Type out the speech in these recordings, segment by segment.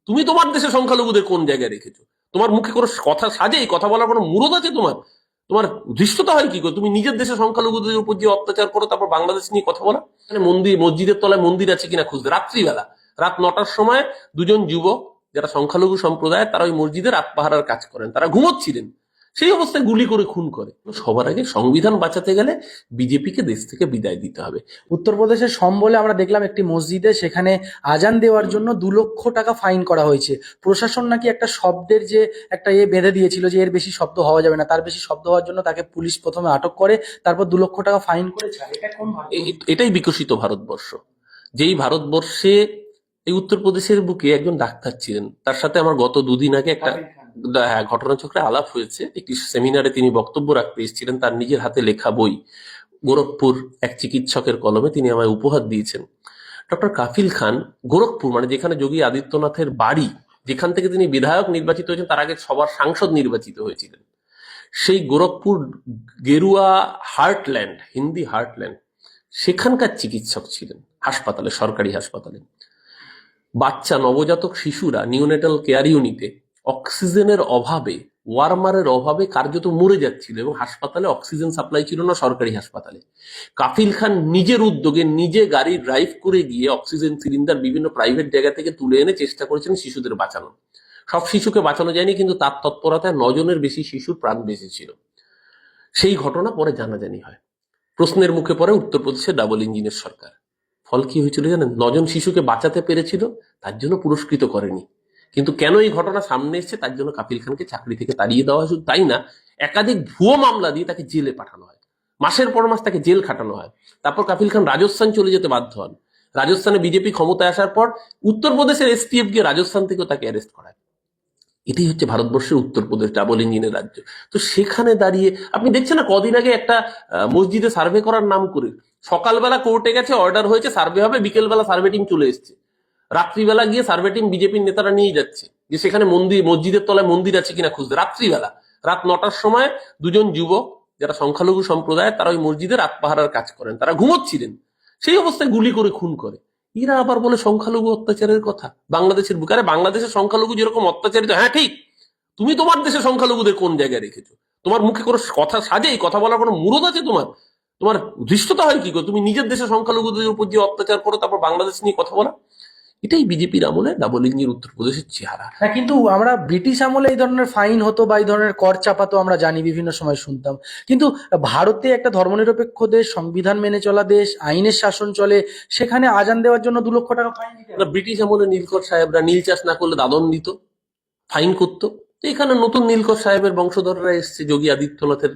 তুমি তোমার দেশে সংখ্যালঘুদের কোন জায়গায় রেখেছো? তোমার মুখে কোনো কথা সাজে? কথা বলার কোনো মুরদ আছে তোমার? তোমার ধৃষ্টতা হয় কি করে? তুমি নিজের দেশে সংখ্যালঘুদের উপর যে অত্যাচার করো, তারপর বাংলাদেশ নিয়ে কথা বলা। মানে মন্দির, মসজিদের তলায় মন্দির আছে কিনা খুঁজতে রাত্রিবেলা, রাত 9টার সময় দুজন যুবক যারা সংখ্যালঘু সম্প্রদায়, তারা ওই মসজিদে রাত পাহারার কাজ করেন, তারা ঘুমোচ্ছিলেন, সেই অবস্থায় গুলি করে খুন করে। সবার আগে সংবিধান বাঁচাতে গেলে বিজেপিকে দেশ থেকে বিদায় দিতে হবে। উত্তরপ্রদেশের সম্বলে আমরা দেখলাম একটি মসজিদে, সেখানে আজান দেওয়ার জন্য 2 লক্ষ টাকা ফাইন করা হয়েছে। প্রশাসন নাকি একটা শব্দের যে একটা বেঁধে দিয়েছিল যে এর বেশি শব্দ হওয়া যাবে না, তার বেশি শব্দ হওয়ার জন্য তাকে পুলিশ প্রথমে আটক করে, তারপর 2 লক্ষ টাকা ফাইন করে ছাড়ে। এটা কোন ভারতবর্ষ? এটাই বিকশিত ভারতবর্ষ। যেই ভারতবর্ষে এই উত্তরপ্রদেশের বুকে একজন ডাক্তার ছিলেন, তার সাথে আমার গত দুদিন আগে একটা কাবিল খান। হ্যাঁ, ঘটনাচক্রে আলাপ হয়েছে। একটি সেমিনারে তিনি বক্তব্য রাখতে এসেছিলেন, তার নিজের হাতে লেখা বই গোরখপুর এক চিকিৎসকের কলমে তিনি আমায় উপহার দিয়েছেন। ডক্টর কাফিল খান গোরখপুর, মানে যেখানে যোগী আদিত্যনাথের বাড়ি, যেখান থেকে তিনি বিধায়ক নির্বাচিত হয়েছেন, তার আগে সবার সাংসদ নির্বাচিত হয়েছিলেন, সেই গোরখপুর গেরুয়া হার্টল্যান্ড, হিন্দি হার্টল্যান্ড, সেখানকার চিকিৎসক ছিলেন হাসপাতালে, সরকারি হাসপাতালে। বাচ্চা নবজাতক শিশুরা নিওনেটাল কেয়ার ইউনিটে অক্সিজেনের অভাবে, ওয়ার্মারের অভাবে কার্যত মরে যাচ্ছিল, এবং হাসপাতালে অক্সিজেন সাপ্লাই ছিল না সরকারি হাসপাতালে। কাফিল খান নিজের উদ্যোগে নিজে গাড়ি ড্রাইভ করে গিয়ে অক্সিজেন সিলিন্ডার বিভিন্ন প্রাইভেট জায়গা থেকে তুলে এনে চেষ্টা করেছেন শিশুদের বাঁচানো। সব শিশুকে বাঁচানো যায়নি, কিন্তু তার তৎপরতায় 9জনের বেশি শিশুর প্রাণ বেঁচেছিল। সেই ঘটনা পরে জানাজানি হয়, প্রশ্নের মুখে পড়ে উত্তরপ্রদেশের ডাবল ইঞ্জিনের সরকার। ফল কি হয়েছিল জানেন? 9জন শিশুকে বাঁচাতে পেরেছিল, তার জন্য পুরস্কৃত করেনি। কিন্তু কেন এই ঘটনা সামনে এসেছে, তার জন্য কাফিল খানকে চাকরি থেকে তাড়িয়ে দেওয়া হয়। শুধু তাই না, একাধিক ভুয়ো মামলা দিয়ে তাকে জেলে পাঠানো হয়, মাসের পর মাস তাকে জেল খাটানো হয়। তারপর কাফিল খান রাজস্থান চলে যেতে বাধ্য হন। রাজস্থানে বিজেপি ক্ষমতায় আসার পর উত্তরপ্রদেশের এসটিএফ গিয়ে রাজস্থান থেকেও তাকে অ্যারেস্ট করায়। এটাই হচ্ছে ভারতবর্ষের উত্তরপ্রদেশ, ডাবল ইঞ্জিনের রাজ্য। তো সেখানে দাঁড়িয়ে আপনি দেখছেন না, কদিন আগে একটা মসজিদে সার্ভে করার নাম করে সকালবেলা কোর্টে গেছে, অর্ডার হয়েছে সার্ভে হবে, বিকেলবেলা সার্ভে টিম চলে এসছে, রাত্রিবেলা গিয়ে সার্ভে টিম বিজেপির নেতারা নিয়ে যাচ্ছে যে সেখানে মন্দির, মসজিদের তলায় মন্দির আছে কিনা খুঁজতে। রাত্রিবেলা রাত 9টার সময় দুজন যুবক যারা সংখ্যালঘু সম্প্রদায়, তারা ওই মসজিদে রাত পাহারার কাজ করেন, তারা ঘুমোচ্ছিলেন, সেই অবস্থায় গুলি করে খুন করে। এরা আবার বলে সংখ্যালঘু অত্যাচারের কথা বাংলাদেশের বুকে। আরে বাংলাদেশের সংখ্যালঘু যেরকম অত্যাচারিত, হ্যাঁ ঠিক, তুমি তোমার দেশে সংখ্যালঘুদের কোন জায়গায় রেখেছো? তোমার মুখে কোনো কথা সাজে? কথা বলার কোনো মুরদ আছে তোমার? তোমার ধৃষ্টতা হয় কি করে? তুমি নিজের দেশে সংখ্যালঘুদের উপর যে অত্যাচার করো, তারপর বাংলাদেশ নিয়ে কথা বলা। এটাই বিজেপির আমলে ডাবল ইঞ্জিন উত্তরপ্রদেশের চেহারা। হ্যাঁ, কিন্তু আমরা ব্রিটিশ আমলে এই ধরনের ফাইন হতো বা এই ধরনের কর চাপাতো আমরা জানি, বিভিন্ন সময় শুনতাম। কিন্তু ভারতে একটা ধর্মনিরপেক্ষ দেশ, সংবিধান মেনে চলা দেশ, আইনের শাসন চলে, সেখানে আজান দেওয়ার জন্য 2 লক্ষ টাকা ফাইন দিতে হবে? ব্রিটিশ আমলে নীলকর সাহেবরা নীল চাষ না করলে দাদন দিত, ফাইন করতো। তো এখানে নতুন নীলকর সাহেবের বংশধররা এসছে, যোগী আদিত্যনাথের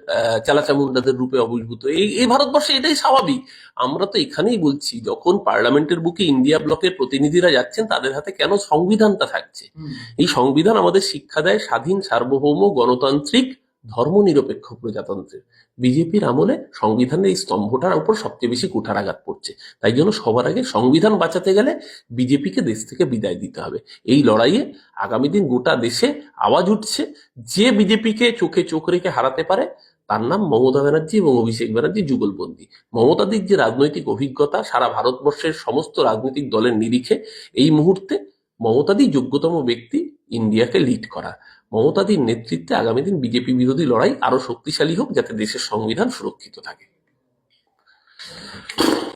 চালাচামুন্ডাদের রূপে আবির্ভূত। এই এই ভারতবর্ষে এটাই স্বাভাবিক। আমরা তো এখানেই বলছি, যখন পার্লামেন্টের বুকে ইন্ডিয়া ব্লকের প্রতিনিধিরা যাচ্ছেন, তাদের হাতে কেন সংবিধানটা থাকছে? এই সংবিধান আমাদের শিক্ষা দেয় স্বাধীন, সার্বভৌম, গণতান্ত্রিক, ধর্মনিরপেক্ষ প্রজাতন্ত্রের। বিজেপির আমলে সংবিধানের এই স্তম্ভটার উপর সবচেয়ে বেশি কুঠারাঘাত পড়ছে। তাই জন্য সবার আগে সংবিধান বাঁচাতে গেলে বিজেপিকে দেশ থেকে বিদায় দিতে হবে। এই লড়াইয়ে আগামী দিন গোটা দেশে আওয়াজ উঠছে, যে বিজেপিকে চোখে চোখ রেখে হারাতে পারে তার নাম মমতা ব্যানার্জি এবং অভিষেক ব্যানার্জি যুগলবন্দী। মমতাদির যে রাজনৈতিক অভিজ্ঞতা, সারা ভারতবর্ষের সমস্ত রাজনৈতিক দলের নিরিখে এই মুহূর্তে মমতাদি যোগ্যতম ব্যক্তি ইন্ডিয়াকে লিড করা। মমতাদির নেতৃত্বে আগামী দিন বিজেপি বিরোধী লড়াই আরো শক্তিশালী হোক, যাতে দেশের সংবিধান সুরক্ষিত থাকে।